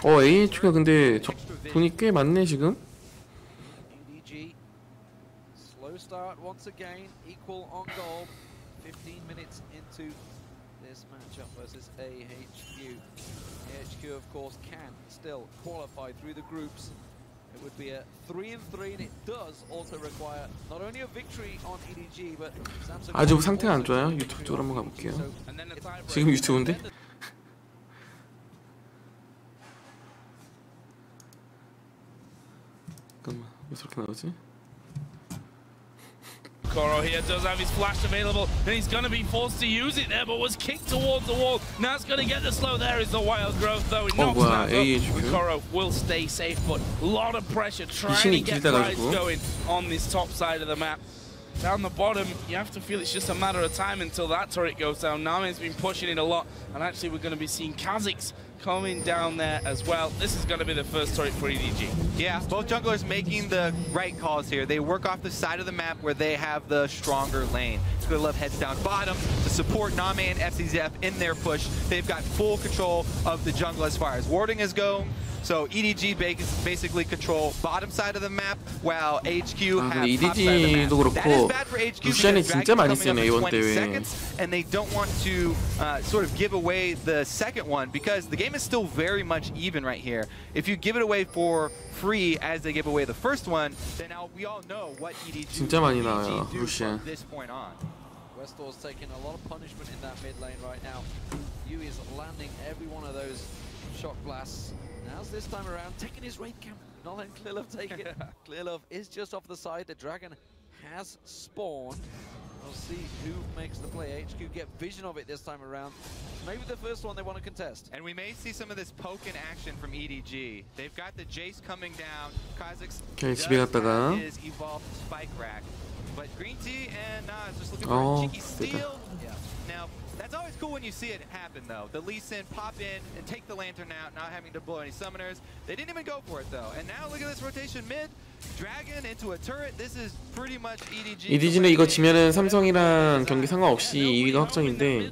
AHQ가 근데 돈이 꽤 많네 지금. EDG slow start once again, equal on goal. 15 minutes into this matchup versus AHQ. AHQ, of course, can still qualify through the groups. It would be a 3-3, and it does also require not only a victory on EDG, but Samsung. 아주 상태가 안 좋아요. 유튜브 쪽으로 한번 가볼게요. 지금 유튜브인데? 잠깐만, 왜 저렇게 나오지? Koro here does have his flash available, and he's going to be forced to use it there, but was kicked towards the wall. Now it's going to get the slow. There is the wild growth, though. It knocks that up. Koro will stay safe, but a lot of pressure trying to get guys going on this top side of the map. Down the bottom, you have to feel it's just a matter of time until that turret goes down. Nami's been pushing it a lot, and actually we're going to be seeing Kazakhs coming down there as well. This is going to be the first turret for EDG. Yeah, both junglers making the right calls here. They work off the side of the map where they have the stronger lane. Love heads down bottom to support Name and FCZF in their push. They've got full control of the jungle as far as warding is going. So EDG basically control bottom side of the map, while HQ have top side of the map. That is bad for HQ because Dragon's coming up in 20 seconds, and they don't want to sort of give away the second one because the game is still very much even right here. If you give it away for free as they give away the first one, then now we all know what EDG do from this point on. Westor's taking a lot of punishment in that mid lane right now. Yu is landing every one of those shock blasts. Now's this time around taking his raid camp. Not letting Clearlove take it. Clearlove is just off the side. The dragon has spawned. We'll see who makes the play. HQ get vision of it this time around. Maybe the first one they want to contest. And we may see some of this poke in action from EDG. They've got the Jace coming down. Kazakhs does have his evolved spike rack. But Green Tea and Nas just looking for a cheeky steal. Yeah. Now, that's always cool when you see it happen, though. The Lee Sin pop in and take the lantern out, not having to blow any summoners. They didn't even go for it, though. And now look at this rotation mid. Dragon into a turret. This is pretty much EDG. EDG는 이거 지면은 삼성이랑 경기 상관없이 2위가 확정인데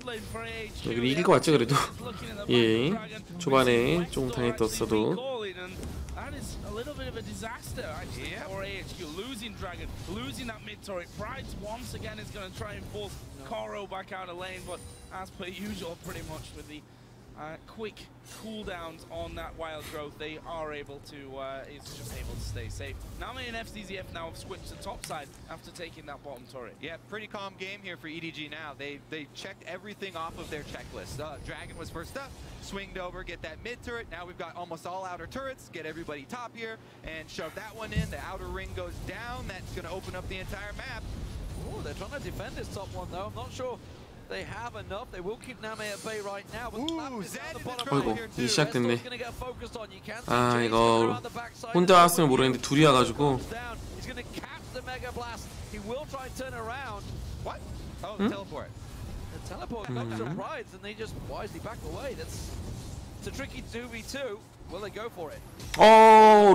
여기 이길 것 같죠, 그래도. 예, 초반에 좀 당했었어도. A little bit of a disaster actually for AHQ, losing Dragon, losing that mid turret. Pride once again is going to try and force Koro back out of lane, but as per usual, pretty much with the quick cooldowns on that wild growth, they are able to, it's just able to stay safe. Nami and FCZF now have switched to top side after taking that bottom turret. Yeah, pretty calm game here for EDG now. They checked everything off of their checklist. Dragon was first up, swinged over, get that mid turret. Now we've got almost all outer turrets, get everybody top here, and shove that one in. The outer ring goes down. That's going to open up the entire map. Oh, they're trying to defend this top one, though. I'm not sure they have enough. They will keep Name at bay right now. 어이구, 이 시작됐네. 아, 이거 혼자 왔으면 모르겠는데 둘이 와가지고. 응?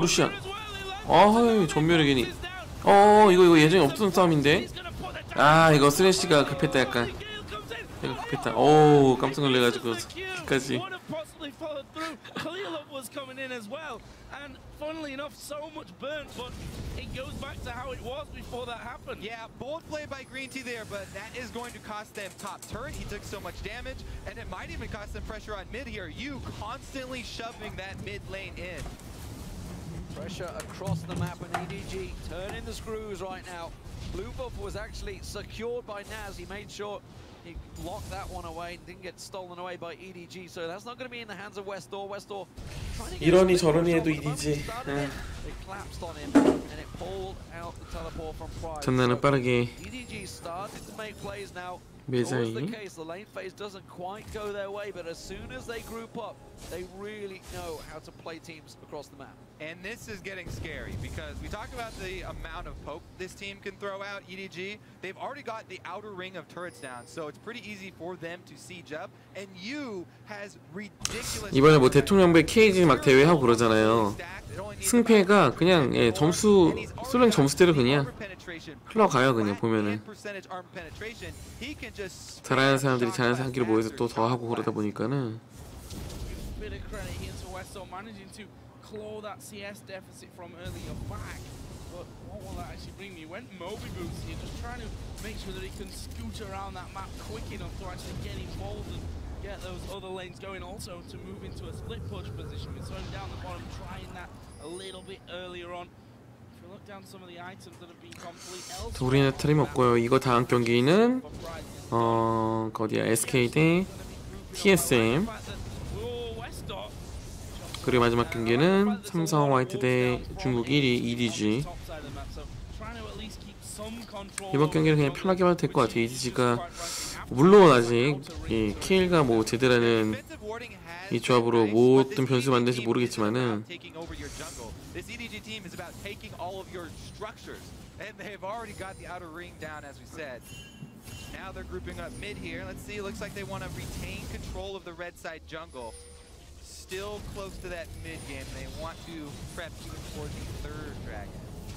루시안. 전멸의 괜히. 이거 예정에 없던 싸움인데. 아, 이거 스레시가 급했다 약간. 내가 급했다. 깜짝 놀래가지고 끝까지. And funnily enough, so much burnt, but it goes back to how it was before that happened. Yeah, bold play by Green Tea there, but that is going to cost them top turret. He took so much damage, and it might even cost them pressure on mid here. You constantly shoving that mid lane in. Pressure across the map, and EDG turning the screws right now. Blue buff was actually secured by Naz. He made sure he locked that one away, didn't get stolen away by EDG, so that's not going to be in the hands of Westor. Westor trying to get 이러니 저러니 해도 EDG. They collapsed on him, and it pulled out the teleport from Pride. 전나는 빠르게. EDG started to make plays now. 매자이. The case, the lane phase doesn't quite go their way, but as soon as they group up, they really know how to play teams across the map. And this is getting scary because we talk about the amount of poke this team can throw out, EDG. They've already got the outer ring of turrets down, so it's pretty easy for them to siege up. And you has ridiculous. 이번에 뭐 대통령배 KG 막 대회하고 그러잖아요. 승패가 그냥 점수 수령 점수대로 그냥 흘러가요. 그냥 보면은 잘하는 사람들이 잘하는 사람끼리 모여서 또 더 하고 그러다 보니까는. Westo managing to claw that CS deficit from earlier back. But what will that actually bring me? Went Moby Boots here, just trying to make sure that he can scoot around that map quick enough to actually get involved and get those other lanes going. Also to move into a split push position. We're slowing down the bottom, trying that a little bit earlier on. If we look down some of the items that have been complete elsewhere. 우리는 트림 없고요. 이거 다음 경기는 어디야? SK 대 TSM. 그리고 마지막 경기는 삼성 화이트 대 중국 1위 EDG. 이번 경기는 그냥 편하게 봐도 될 것 같아요. EDG가 물론 아직 이 킬가 뭐 제대로는 이 조합으로 모든 변수 만들지 모르겠지만은 Now they're grouping up mid here. Let's see. It looks like they want to retain control of the red side jungle. Still close to that mid game. They want to prep even for the third dragon.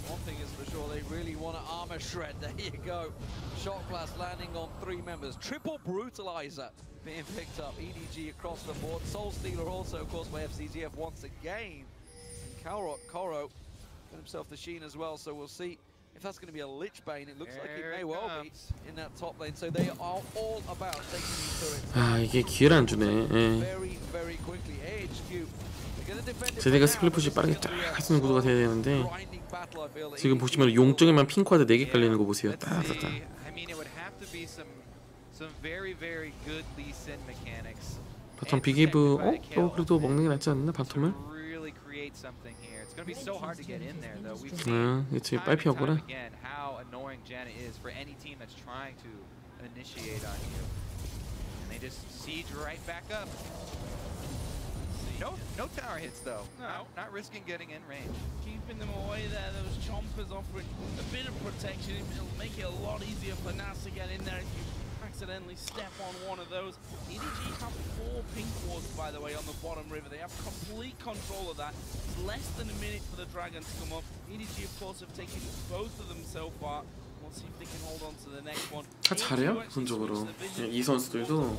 One thing is for sure, they really want to armor shred. There you go. Shot blast landing on 3 members. Triple brutalizer being picked up. EDG across the board. Soul Stealer also, of course, by FCZF once again. And Koro got himself the Sheen as well. So we'll see if that's going to be a Lich Bane. It looks like it may well be in that top lane. So they are all about taking these turrets. 아 이게 기회를 안 주네. 예. Very, very quickly. AHQ. 제대가 스플릿푸시 빠르게 쫙 하시는 구도가 돼야 되는데 지금 보시면 용 쪽에만 핑크화드 4개 깔리는 거 보세요. 따따따. 바텀 비기브 또 그래도 먹는 게 낫지 않나 바텀을? 그치 빨리 피하구나. No tower hits though. No. Not risking getting in range. Keeping them away there. Those chompers offering a bit of protection. It'll make it a lot easier for Nas to get in there if you accidentally step on one of those. EDG have 4 pink wards, by the way, on the bottom river. They have complete control of that. It's less than a minute for the dragon to come up. EDG, of course, have taken both of them so far. We'll see if they can hold on to the next one. 다 잘해요, 기본적으로. 이 선수들도.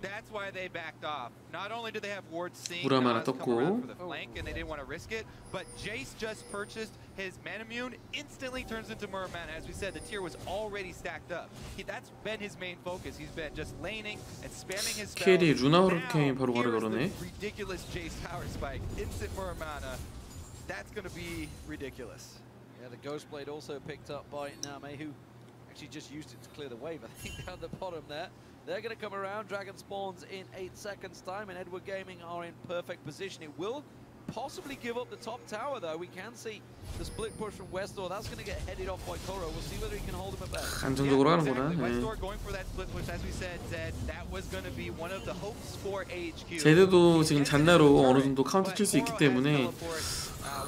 That's why they backed off. Not only do they have wards seeing 무람 하나 come around 떴고. for the flank and they didn't want to risk it, but Jace just purchased his Manamune, instantly turns into Muramana. As we said, the tier was already stacked up. That's been his main focus. He's been just laning and spamming his spells. KD 루나 허리케인 바로 가려 그러네. Ridiculous Jace power spike, instant Muramana. That's going to be ridiculous. Yeah, the Ghost Blade also picked up by Name, who actually just used it to clear the wave, I think, down the bottom there. They're going to come around. Dragon spawns in 8 seconds' time, and Edward Gaming are in perfect position. It will possibly give up the top tower, though. We can see the split push from Westdoor. That's going to get headed off by Koro. We'll see whether he can hold him at back. 안정적으로 하는구나. Westdoor going for that split push, as we said, that was going to be one of the hopes for AHQ. 제드도 지금 잔나로 어느 정도 카운터 칠 수 있기 때문에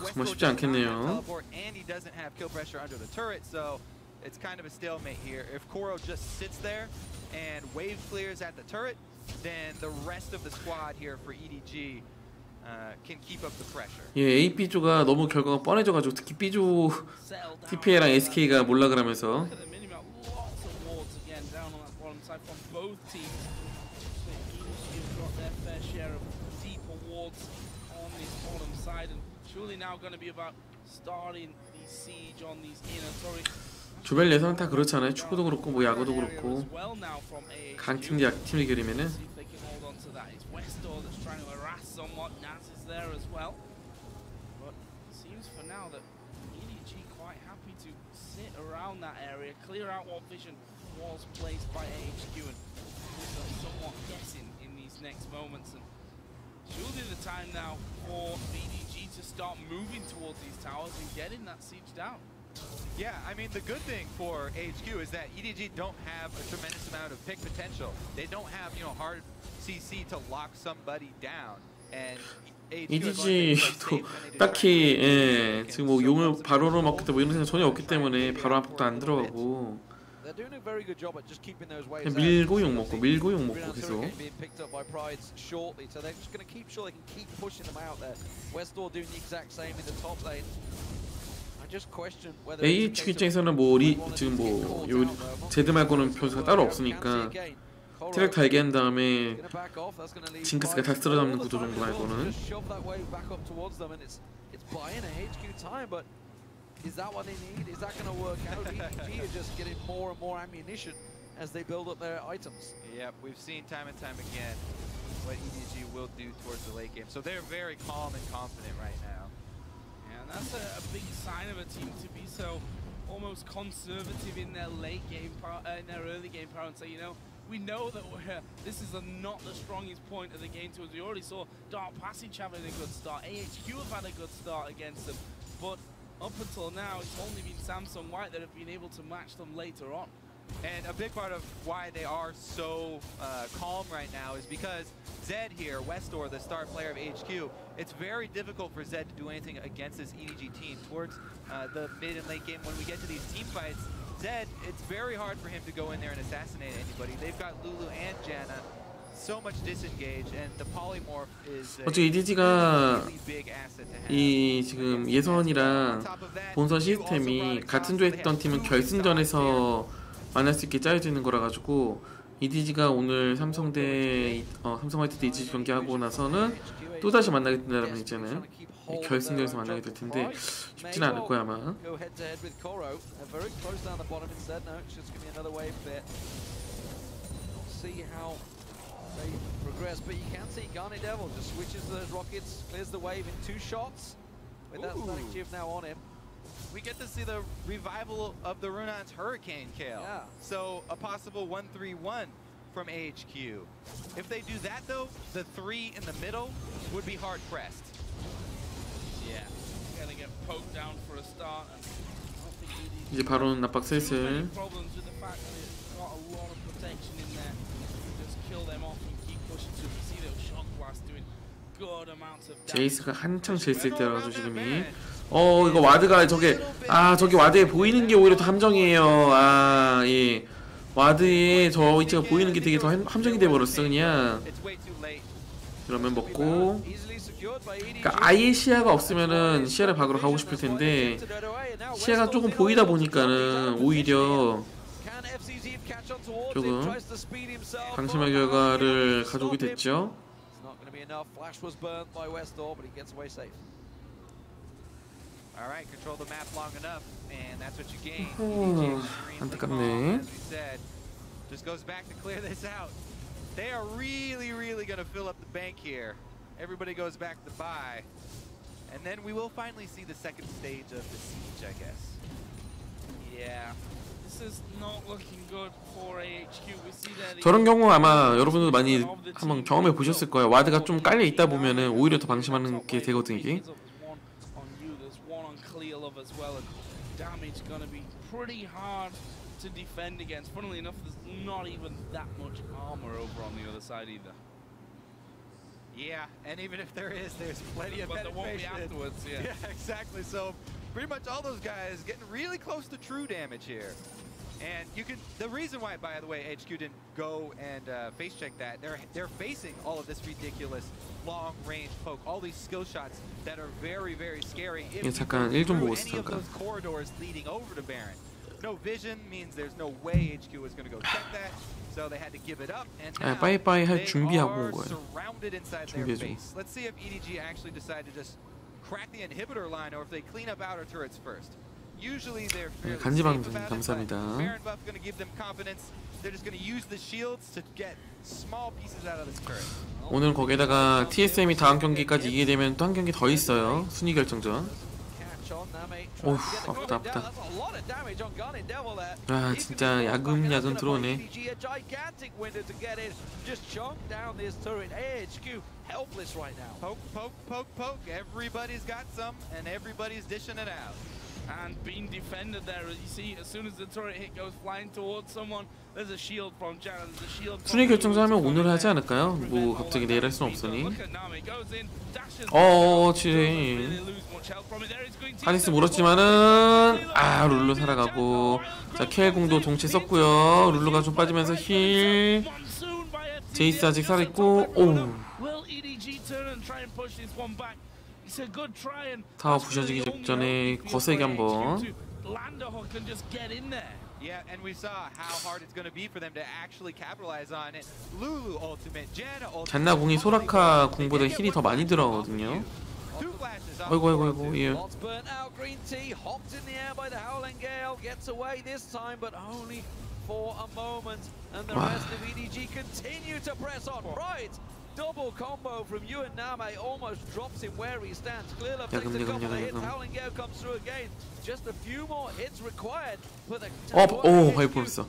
정말 쉽지 않겠네요. And he doesn't have kill pressure under the turret, so it's kind of a stalemate here. If Koro just sits there and wave clears at the turret, then the rest of the squad here for EDG can keep up the pressure. 예, A, B조가 너무 결과가 뻔해져가지고 특히 B조 TPA랑 SK가 몰라 그러면서 조별 예선 다 그렇잖아요. 축구도 그렇고 뭐 야구도 그렇고 강팀 약팀 대결이면은 somewhat. Naz is there as well, but it seems for now that EDG quite happy to sit around that area, clear out what vision was placed by AHQ, and somewhat guessing in these next moments. And surely the time now for EDG to start moving towards these towers and getting that siege down. Yeah, I mean, the good thing for AHQ is that EDG don't have a tremendous amount of pick potential. They don't have, you know, hard CC to lock somebody down. EDG도 딱히 예, 지금 뭐 용을 바로로 먹겠다 뭐 이런 생각 전혀 없기 때문에 바로 압박도 안 들어가고 그냥 밀고 용 먹고 밀고 용 먹고 계속 AHQ 입장에서는 뭐 지금 뭐 제드 말고는 변수가 따로 없으니까 트랙 달게 한 다음에 징크스가 다 쓸어잡는 구도 정도 말고는. Is that what they need? Is that going to work out? EDG are just getting more and more ammunition as they build up their items. Yep, we've seen time and time again what EDG will do towards the late game. So they're very calm and confident right now. Yeah, and that's a big sign of a team to be so almost conservative in their late game, in their early game power, and say, you know, we know that this is not the strongest point of the game to us. We already saw Dark Passage having a good start. AHQ have had a good start against them, but up until now, it's only been Samsung White that have been able to match them later on. And a big part of why they are so calm right now is because Zed here, Westor, the star player of AHQ, it's very difficult for Zed to do anything against this EDG team. Towards the mid and late game, when we get to these team fights, Zed, it's very hard for him to go in there and assassinate anybody. They've got Lulu and Janna so much disengage, and the polymorph is 어째 EDG가 이 지금 예선이랑 본선 시스템이 같은 조에 했던 팀은 결승전에서 만날 수 있게 짜여져 있는 거라 가지고 EDG가 오늘 삼성 화이트 대 EDG 경기하고 나서는 또 다시 만나게 된다는 있잖아요. 결승전에서 만나게 될 텐데 쉽지는 않을 거야 아마. They progress, but you can see Garnet Devil just switches the rockets, clears the wave in 2 shots with that static shiv now on him. We get to see the revival of the Runon's Hurricane kill. Yeah. So a possible 1-3-1 from AHQ. If they do that though, the 3 in the middle would be hard pressed. Yeah, gonna get poked down for a start. And I don't think 이제 바로 압박 슬슬. problems with the fact that it's got a lot of protection in there. Just kill them off and keep pushing to see those shock blasts doing good amounts of damage. 제이스가 한창 제이스일 때라서 지금이. 이거 와드가 저게 저기 와드에 보이는 게 오히려 더 함정이에요. 예. 와드에 저 위치가 보이는 게 되게 더 함정이 돼 버렸어 그냥. 그러면 먹고. 그러니까 아예 시야가 없으면은 시야를 박으러 가고 싶을 텐데 시야가 조금 보이다 보니까는 오히려 조금 방심한 결과를 가져오게 됐죠. Alright, control the map long enough, and that's what you gain. 안타깝네. Just goes back to clear this out. They are really gonna fill up the bank here. Everybody goes back to buy, and then we will finally see the second stage of the siege, I guess. Yeah, this is not looking good for AHQ. We see that. 저런 경우 아마 여러분도 많이 한번 경험해 보셨을 거예요. 와드가 좀 깔려 있다 보면은 오히려 더 방심하는 게 되거든요. 이게. As well, and damage gonna be pretty hard to defend against. Funnily enough, there's not even that much armor over on the other side either. Yeah, and even if there is, there's plenty of but there won't be penetration. afterwards. Yeah. Yeah, exactly. So pretty much all those guys getting really close to true damage here. And you can. The reason why, by the way, HQ didn't go and face check that, they're facing all of this ridiculous long range poke, all these skill shots that are very scary. If you 잠깐 go 1좀 through 보고 any of those corridors leading over to Baron, no vision means there's no way HQ was going to go check that. So they had to give it up, and now 빠이빠이 할 they 준비하고 are 온 거예요. surrounded inside their base. Let's see if EDG actually decide to just crack the inhibitor line, or if they clean up outer turrets first. Usually they're fairly safe about it, 감사합니다. but Baron buff going to give them confidence. They're just going to use the shields to get small pieces out of this turret. 오늘 거기에다가 TSM이 다음 경기까지 이기게 되면 또 한 경기 더 있어요. 순위 결정전. 오우 아프다. 아 진짜 야금야금 들어오네. Poke. Everybody's got some, and everybody's dishing it out. And being defended there, as you see, as soon as the turret hit goes flying towards someone, there's a shield from Janna, there's a shield from 순위 결정전 하면 오늘 하지 않을까요? 뭐 갑자기 내일 할 수는 없으니. 지뢰. 하리스 물었지만은 룰루 살아가고. 자 켈공도 동체 썼고요. 룰루가 좀 빠지면서 힐. 제이스 아직 살아있고. 오. 타워 부셔지기 직전에 거세게 한번. Yeah, and we saw how hard it's going to be for them to actually capitalize on it. Lulu ultimate, Janna ultimate. 잔나 궁이 소라카 궁보다 힐이 더 많이 들어가거든요. 아이고 아이고 아이고 예. Lots burnt out. Green tea hopped in the air by the Howling Gale. Gets away this time, but only for a moment. And the rest of EDG continue to press on. Right. Double combo from you and Name almost drops him where he stands. Clearlove takes a couple of hits. Howling Gale comes through again. Just a few more hits required. But 오, 바이 보냈어.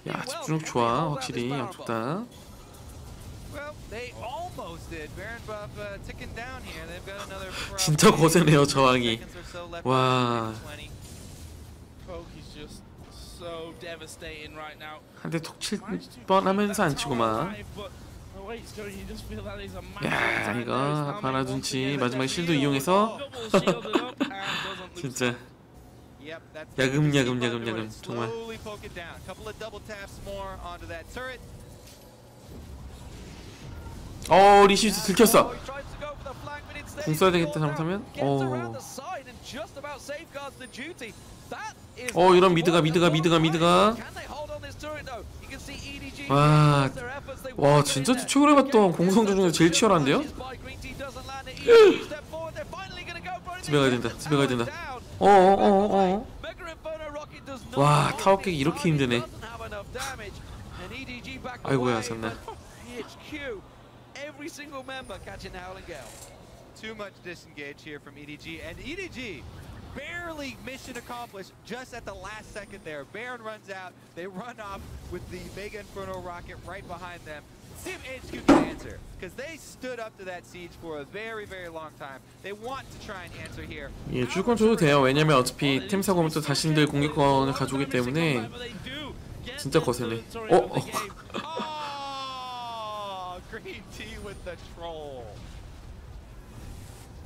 야, 집중력 좋아. 확실히 양쪽 다. Well, they almost did. Baron buff ticking down here. They've got another. 진짜 거세네요, 저항이. 와. Poke's just so devastating right now. 한 대 톡 칠 뻔하면서 안 치고만. 야, 이거 바라둔치 마지막에 실드 이용해서 진짜 야금 정말. 리시스 들켰어. 공 써야 되겠다 잘못하면. 이런 미드가. 와 진짜 최근에 봤던 공성전 중에서 제일 치열한데요? 집에 가야 된다. 와 타워 깨기 이렇게 힘드네. 아이고야 졌나. Too much disengage here from EDG, and EDG barely mission accomplished just at the last second there. Baron runs out, they run off with the Mega Inferno rocket right behind them. See if AHQ can answer, because they stood up to that siege for a very, very long time. They want to try and answer here. 예, 주권 줘도 돼요. 왜냐면 어차피 템 사고 오면 또 자신들 공격권을 가져오기 때문에 진짜 거세네. Green tea with the troll.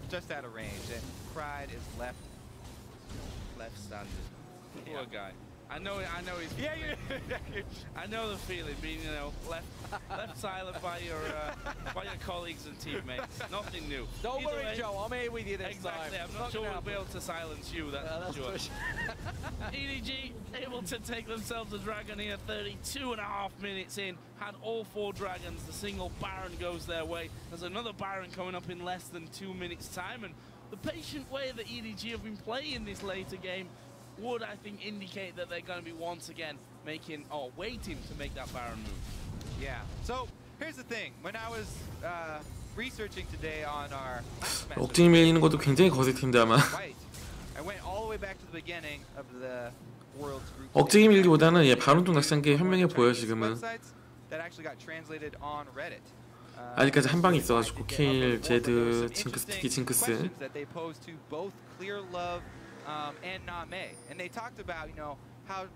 Just out of range, and Pride is left standing. Poor guy. I know he's. Yeah. I know the feeling, being left silent by your colleagues and teammates. Nothing new. Don't worry, Joe. I'm here with you this time. Exactly. I'm not sure we'll be able to silence you. That's sure. EDG able to take themselves a dragon here. 32.5 minutes in. Had all 4 dragons. The single Baron goes their way. There's another Baron coming up in less than 2 minutes' time, and the patient way that EDG have been playing this later game would, I think, indicate that they're going to be once again waiting to make that Baron move. Yeah. So here's the thing. When I was researching today on our last match, 억지로 밀리는 것도 굉장히 거세 팀인데 아마. I went all the way back to the beginning of the world's group. 억지로 밀기보다는 바론동 낚시한 게 현명해 보여 지금은. That actually got translated on Reddit. 아직까지 한 방이 있어가지고 케일, 제드, 징크스, 특히 징크스. And Name, and they talked about how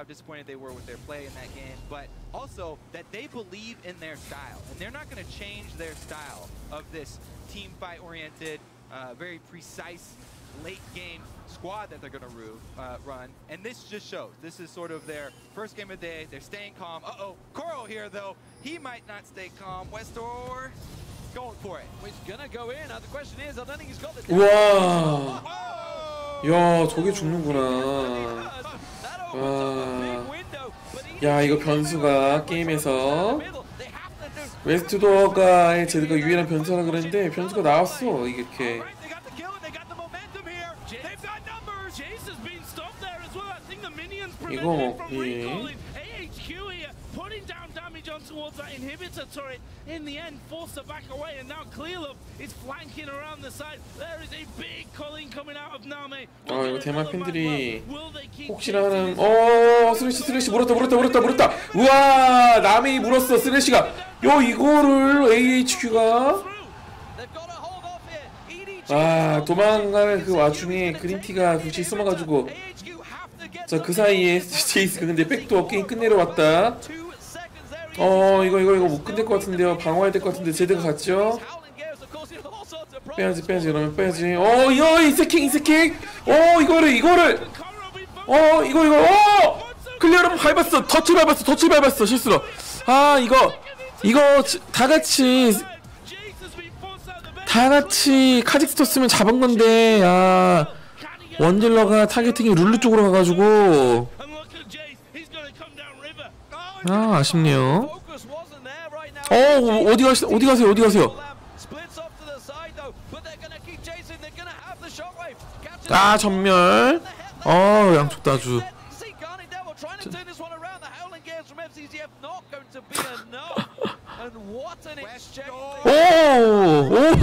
disappointed they were with their play in that game, but also that they believe in their style, and they're not going to change their style of this team fight oriented, very precise late game squad that they're going to run, and this just shows. This is sort of their first game of the day. They're staying calm. Koro here though, he might not stay calm. Westor going for it. He's gonna go in. The question is, I don't think he's got the. 와. 야, 저게 죽는구나. 와. 야, 이거 변수가 게임에서 웨스트도어가 제드가 유일한 변수라 그랬는데 변수가 나왔어. 이렇게. 이거 towards that inhibitor turret in the end forced to back away, and now Clearlove is flanking around the side. There is a big calling coming out of Name. 이거 대만 팬들이 혹시나 하는 스래시 물었다. 우와, 남이 물었어. 스래시가 이거를 AHQ가 도망가는 그 와중에 그린티가 굳이 숨어가지고 그 사이에 제이스가 근데 백도 게임 끝내러 왔다. 이거 못 끝낼 것 같은데요. 방어해야 될 것 같은데 제드가 갔죠. 빼야지 이 세킹 이거를 클리어를 밟았어. 터치 밟았어 실수로. 이거 다 같이 카직스토 쓰면 잡은 건데 원딜러가 타겟팅이 룰루 쪽으로 가가지고 아, 아쉽네요. 어디 가세요? 아, 전멸. 양쪽 다 아주.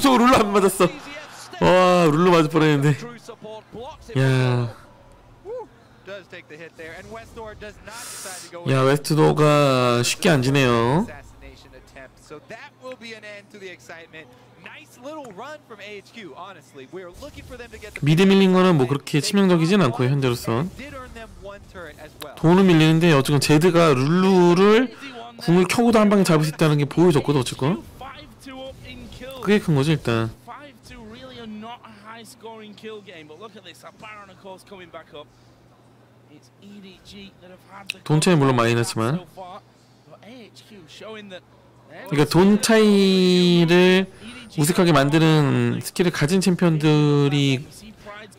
저 룰루 안 맞았어. 와, 룰루 맞을 뻔했는데. 야, 웨스트도어가 쉽게 안 지네요. 미드 밀린 거는 뭐 그렇게 치명적이진 않고요, 현재로선. 돈은 밀리는데 어쨌건 제드가 룰루를 궁을 켜고도 한 방에 잡을 수 있다는 게 보여줬거든, 어쨌건. 그게 큰 거지, 일단. 돈 차이 물론 많이 났지만. 그러니까 돈 차이를 우습하게 만드는 스킬을 가진 챔피언들이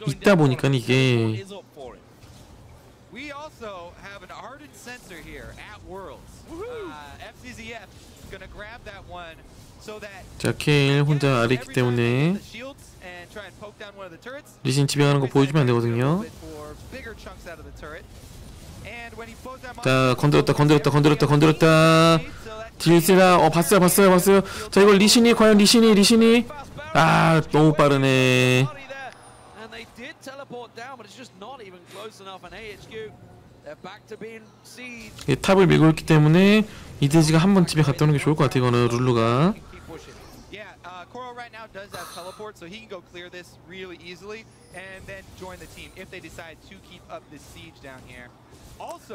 있다 보니까 이게. 자, 케일 혼자 아래 있기 때문에 리신 지배하는 거 보여주면 안 되거든요. 자, 건드렸다. 딜세라, 봤어요. 자, 이걸 과연 리신이. 아, 너무 빠르네. 탑을 밀고 있기 때문에 EDG가 한번 집에 갔다 오는 게 좋을 것 같아, 이거는 룰루가.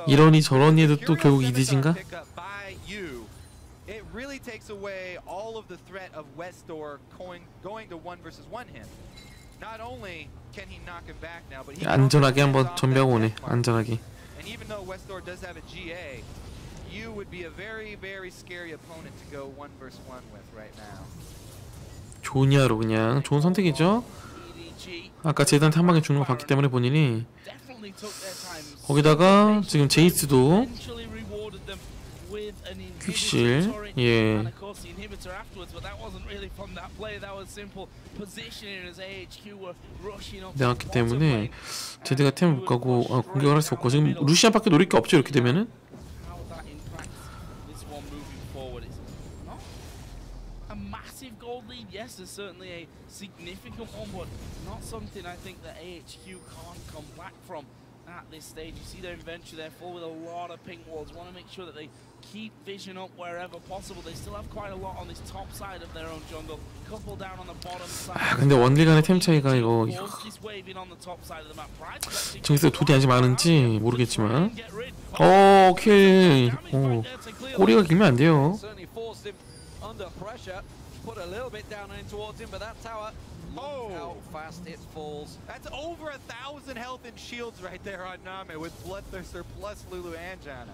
이러니 저러니 해도 또 결국 EDG인가? 안전하게 한번 전배하고 오네. 안전하게. 조니아로 그냥 좋은 선택이죠. 아까 제드한테 한 방에 주는 거 봤기 때문에 본인이. 거기다가 지금 제이스도 퀵실, 예. 나왔기 때문에 제드가 템을 못 가고 공격을 할 수 없고 지금 루시안밖에 노릴 게 없죠, 이렇게 되면은. Yes, it's certainly a significant one, but not something I think that AHQ can't come back from at this stage. You see their inventory, they're full with a lot of pink walls. Want to make sure that they keep vision up wherever possible. They still have quite a lot on this top side of their own jungle. Couple down on the bottom side. 아, 근데 원딜 간의 템 차이가 이거. 저기서 돈이 아직 많은지 모르겠지만. 오케이. 꼬리가 길면 안 돼요. Put a little bit down in towards him, but that tower, how fast it falls. That's over 1,000 health and shields right there on Name with Bloodthirster plus Lulu and Janna.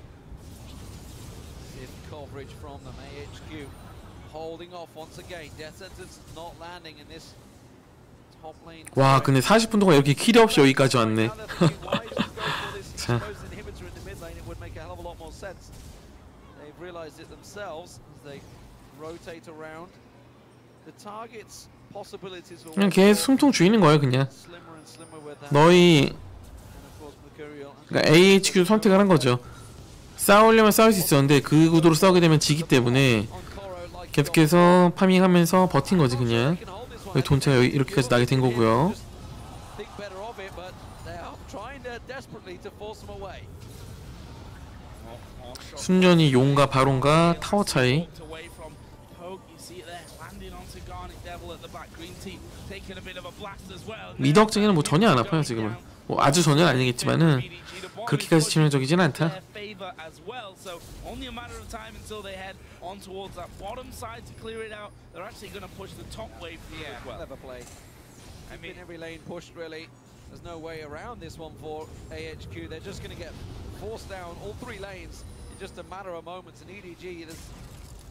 Good coverage from them. AHQ holding off once again. Death Sentence not landing in this top lane. 와, 근데 40분 동안 이렇게 킬이 없이 여기까지 왔네. 자. They've realized it themselves as they rotate around. 그냥 계속 숨통 죽이는 거예요, 그냥. 너희 그러니까 AHQ 선택을 한 거죠. 싸우려면 싸울 수 있었는데 그 구도로 싸우게 되면 지기 때문에 계속해서 파밍하면서 버틴 거지, 그냥. 돈 차가 이렇게까지 나게 된 거고요. 순전히 용과 바론과 타워 차이. 미드 확장에는 뭐 전혀 안 아파요, 지금은. 뭐 아주 전혀 아니겠지만은 그렇게까지 치명적이진 않다. There's no way around this one for AHQ. They're just going to get forced down all three lanes in just a matter of moments. And EDG is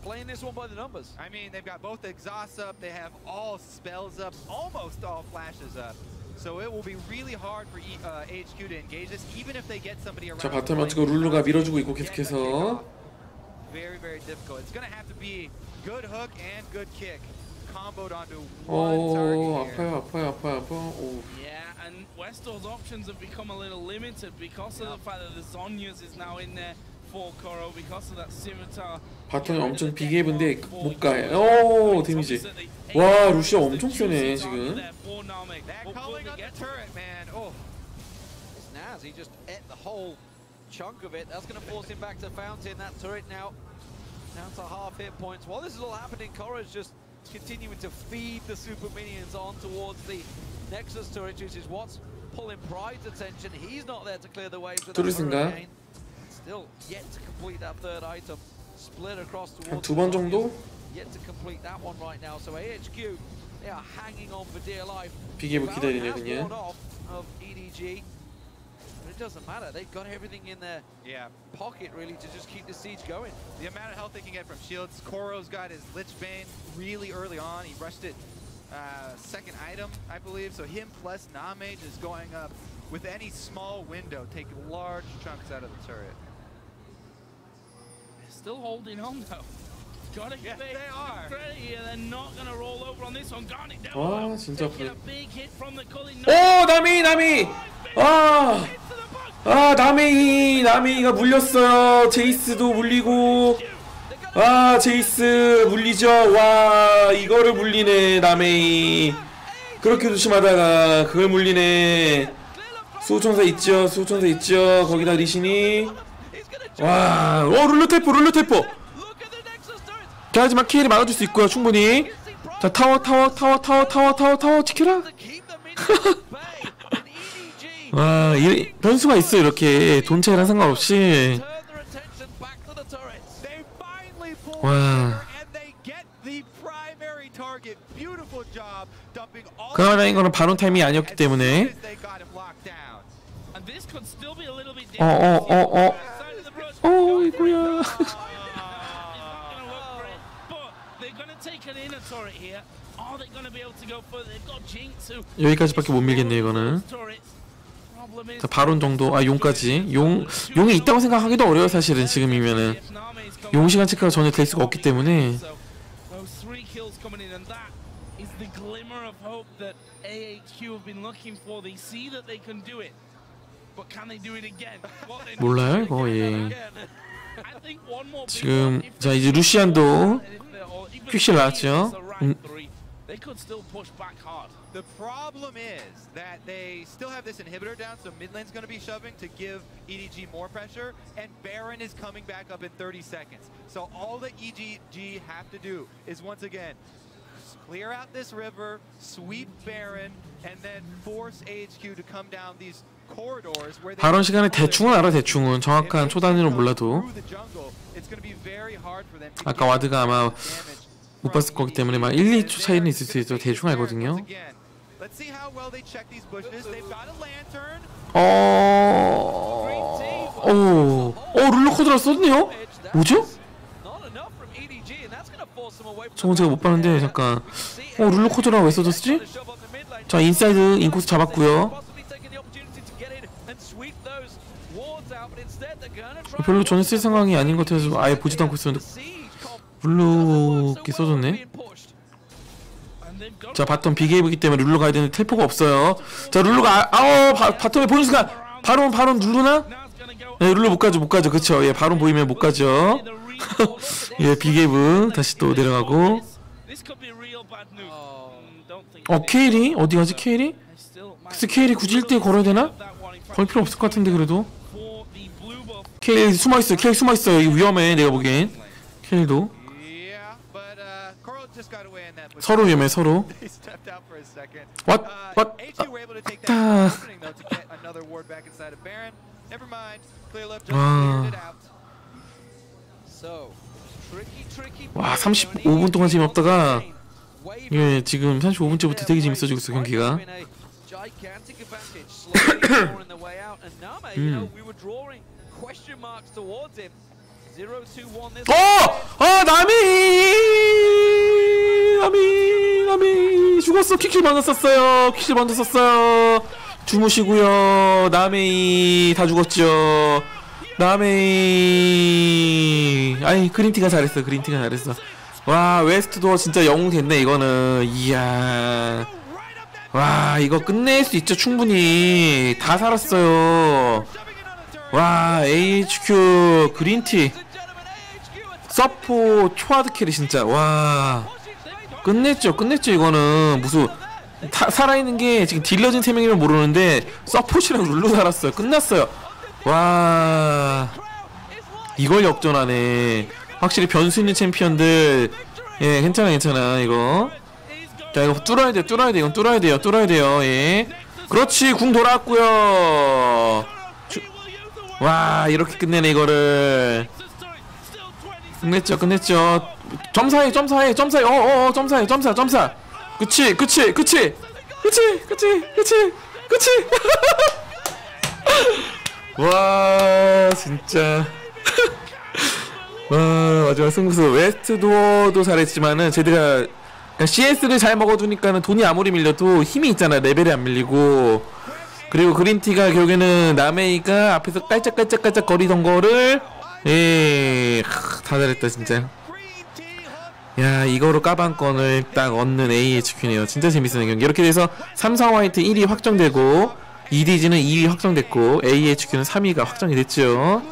playing this one by the numbers. I mean, they've got both exhausts up, they have all spells up, almost all flashes up. So it will be really hard for AHQ to engage this, even if they get somebody around. 자, 바텀 맞고 룰루가 밀어주고 있고 계속해서 very, very difficult. It's going to have to be good hook and good kick comboed onto one 오, target here. 아파요. 오. Yeah, and Westor's options have become a little limited because of the fact that the Zhonya's is now in there for Koro because of that scimitar. 바텀이 엄청 비게임인데 못 가요. 오, 데미지. 와, 루시아 엄청 세네 지금. That calling on the turret, man. Oh. It's Naz, he just ate the whole chunk of it. That's going to force him back to Fountain. That turret now down to half hit points. While this is all happening, Koro's just continuing to feed the super minions on towards the Nexus turret, which is what's pulling Pride's attention. He's not there to clear the waves with that 뚫으신가? hurricane. Still yet to complete that third item. Split across 한 towards 두 번 정도? yet to complete that one right now. So AHQ, they are hanging on for dear life. 비게임 Valley 기다리네 has 그냥. ward off of EDG, but it doesn't matter. They've got everything in their pocket really to just keep the siege going. The amount of health they can get from shields. Koro's got his Lich Bane really early on. He rushed it second item, I believe. So him plus Namage is going up with any small window, taking large chunks out of the turret. Still holding on though. Gotta Yes, give they are. credit here. They're not gonna roll over on this one. Garnet down. 와, 진짜 Taking 아프네. a big hit from the Culling. 오, 나미. 나미가 물렸어요. 제이스도 물리고. 제이스 물리죠. 와, 이거를 물리네, 나메이. 그렇게 조심하다가 그걸 물리네. 수호천사 있죠. 거기다 리신이. 와, 룰루 테포. 자, 하지만 키엘이 막아줄 수 있고요, 충분히. 자, 타워 지켜라. 와, 변수가 있어 이렇게 돈 차이랑 상관없이. 와. 그나마 이거는 바론 타이밍이 아니었기 때문에. 이거야. 여기까지밖에 못 밀겠네 이거는. 자, 바론 정도. 용까지. 용이 있다고 생각하기도 어려워 사실은 지금이면은. 용 시간 체크가 전혀 될 수가 없기 때문에. 몰라요 이거. 예. 지금 자 이제 루시안도 퀵실 나왔죠. The problem is that they still have this inhibitor down, so mid lane's going to be shoving to give EDG more pressure, and Baron is coming back up in 30 seconds. So all that EDG have to do is once again clear out this river, sweep Baron, and then force AHQ to come down these corridors where they 바론 시간에 대충은 알아. 대충은 정확한 초단위로 몰라도. 아까 와드가 아마 못 봤을 거기 때문에 막 1, 2초 차이는 있을 수 있어. 대충 알거든요. 룰루코드라 썼네요? 뭐죠? 저건 제가 못 봤는데 잠깐. 룰루코드라 왜 써졌지? 자, 인사이드 인코스 잡았고요. 별로 전혀 쓸 상황이 아닌 것 같아서 아예 보지도 않고 있었는데 룰루기 써줬네. 자, 바텀 비게이브기 때문에 룰루 가야 되는데 텔포가 없어요. 자, 룰루가 바텀에 보는 순간 바론 룰루나? 네, 룰루 못 가죠. 그쵸. 예, 바론 보이면 못 가죠. 예, 비게이브 다시 또 내려가고. 케일이? 어디 가지 케일이? 글쎄 케일이 굳이 1대 걸어야 되나? 걸 필요 없을 것 같은데 그래도. 케일 숨어있어요. 이거 위험해 내가 보기엔. 케일도 서로 위험해 서로. 와 35분 동안 재미없다가 예, 지금 35분째부터 되게 재밌어지고 있어 경기가. 나미 죽었어. 킥킬 먼저 썼어요. 주무시고요. 나미 다 죽었죠. 남의 아니 그린티가 잘했어. 그린티가 잘했어. 와 웨스트도 진짜 영웅 됐네 이거는. 이야 와 이거 끝낼 수 있죠. 충분히 다 살았어요. 와 AHQ 그린티 서포 초하드 캐리 진짜 와 끝냈죠. 끝냈죠. 이거는 무슨 살아있는 게 지금 딜러진 3명이면 모르는데 서폿이랑 룰로 살았어요. 끝났어요. 와 이걸 역전하네. 확실히 변수 있는 챔피언들. 예 괜찮아 괜찮아 이거. 자 이거 뚫어야 돼. 뚫어야 돼. 이건 뚫어야 돼요. 뚫어야 돼요. 예 그렇지. 궁 돌아왔고요. 와 이렇게 끝내네 이거를. 끝냈죠. 끝냈죠. 점사해 점사해 점사해. 점사해 점사 점사. 그치 그치 그치 그치 그치 그치 그치. 와 진짜 와 마지막 승부수. 웨스트도어도 잘했지만은 제드가 CS를 잘 먹어두니까는 돈이 아무리 밀려도 힘이 있잖아. 레벨이 안 밀리고. 그리고 그린티가 결국에는 남해이가 앞에서 깔짝깔짝깔짝 거리던 거를 다 잘했다 진짜. 야 이거로 까방권을 딱 얻는 AHQ네요. 진짜 재밌는 경기. 이렇게 돼서 3사 화이트 1위 확정되고 EDG는 2위 확정됐고 AHQ는 3위가 확정이 됐죠.